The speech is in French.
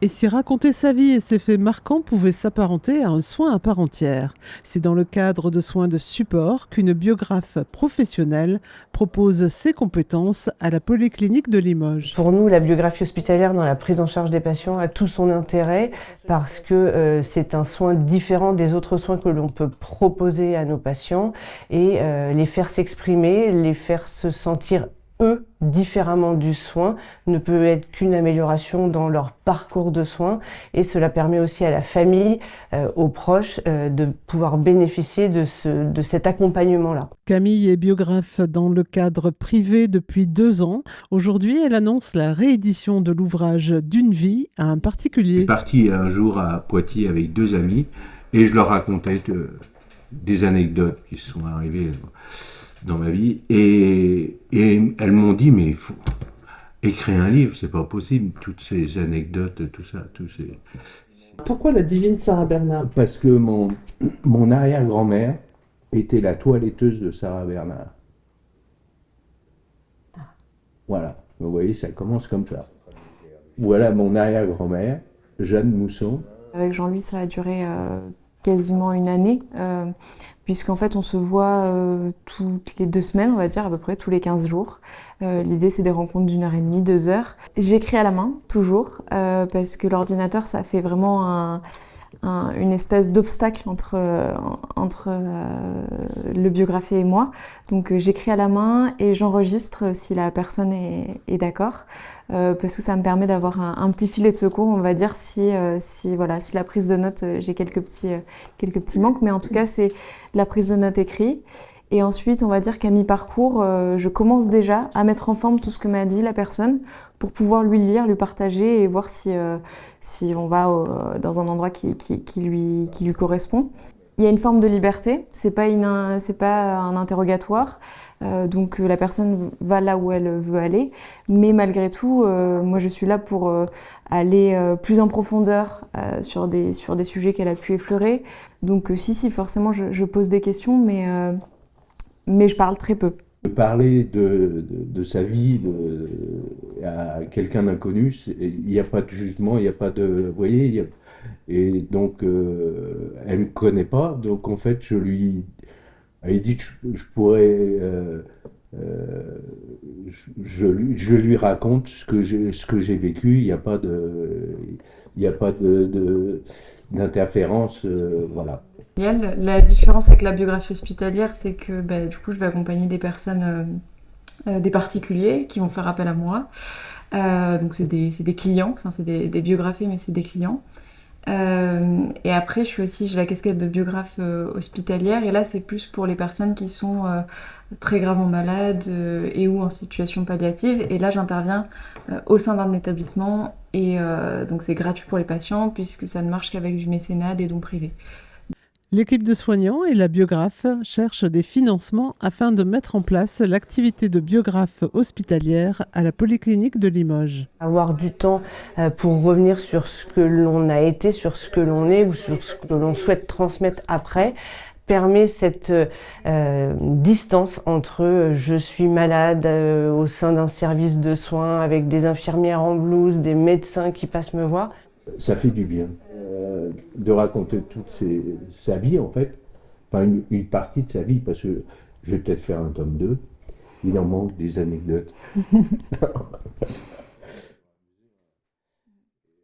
Et si raconter sa vie et ses faits marquants pouvait s'apparenter à un soin à part entière, c'est dans le cadre de soins de support qu'une biographe professionnelle propose ses compétences à la Polyclinique de Limoges. Pour nous, la biographie hospitalière dans la prise en charge des patients a tout son intérêt parce que c'est un soin différent des autres soins que l'on peut proposer à nos patients et les faire s'exprimer, les faire se sentir eux différemment du soin ne peut être qu'une amélioration dans leur parcours de soins et cela permet aussi à la famille, aux proches de pouvoir bénéficier de cet accompagnement-là. Camille est biographe dans le cadre privé depuis 2 ans. Aujourd'hui, elle annonce la réédition de l'ouvrage D'une vie à un Je suis particulier. parti un jour à Poitiers avec deux amis et je leur racontais des anecdotes qui se sont arrivées dans ma vie et elles m'ont dit mais il faut écrire un livre, c'est pas possible, toutes ces anecdotes, tout ça, tous ces... Pourquoi la divine Sarah Bernard? Parce que mon arrière-grand-mère était la toiletteuse de Sarah Bernard. Voilà, vous voyez, ça commence comme ça. Voilà mon arrière-grand-mère, Jeanne Mousson. Avec Jean-Louis, ça a duré quasiment une année, puisqu'en fait on se voit toutes les 2 semaines, on va dire, à peu près tous les 15 jours. L'idée c'est des rencontres d'1h30, 2 heures. J'écris à la main, toujours, parce que l'ordinateur ça fait vraiment une espèce d'obstacle entre le biographe et moi. Donc j'écris à la main et j'enregistre si la personne est d'accord, parce que ça me permet d'avoir un petit filet de secours, on va dire, si la prise de notes, j'ai quelques petits manques, mais en tout cas c'est de la prise de notes écrite. Et ensuite, on va dire qu'à mi-parcours, je commence déjà à mettre en forme tout ce que m'a dit la personne pour pouvoir lui lire, lui partager et voir si on va dans un endroit qui lui correspond. Il y a une forme de liberté, c'est pas un interrogatoire, donc la personne va là où elle veut aller, mais malgré tout, moi je suis là pour aller plus en profondeur sur des sujets qu'elle a pu effleurer. Donc si, forcément je pose des questions, mais je parle très peu. Parler de sa vie à quelqu'un d'inconnu, il n'y a pas de jugement, il n'y a pas de... Vous voyez, et donc elle ne me connaît pas, donc en fait elle dit que je pourrais... je lui raconte ce que j'ai vécu, il n'y a pas d'interférence, voilà. La différence avec la biographie hospitalière, c'est que du coup, je vais accompagner des personnes, des particuliers qui vont faire appel à moi. Donc c'est des clients, enfin c'est des biographies, mais c'est des clients. Et après, j'ai la casquette de biographe hospitalière, et là c'est plus pour les personnes qui sont très gravement malades et ou en situation palliative. Et là, j'interviens au sein d'un établissement, et donc c'est gratuit pour les patients puisque ça ne marche qu'avec du mécénat, des dons privés. L'équipe de soignants et la biographe cherchent des financements afin de mettre en place l'activité de biographe hospitalière à la Polyclinique de Limoges. Avoir du temps pour revenir sur ce que l'on a été, sur ce que l'on est ou sur ce que l'on souhaite transmettre après, permet cette distance entre je suis malade au sein d'un service de soins avec des infirmières en blouse, des médecins qui passent me voir. Ça fait du bien de raconter sa vie en fait, enfin une partie de sa vie, parce que je vais peut-être faire un tome 2, il en manque des anecdotes.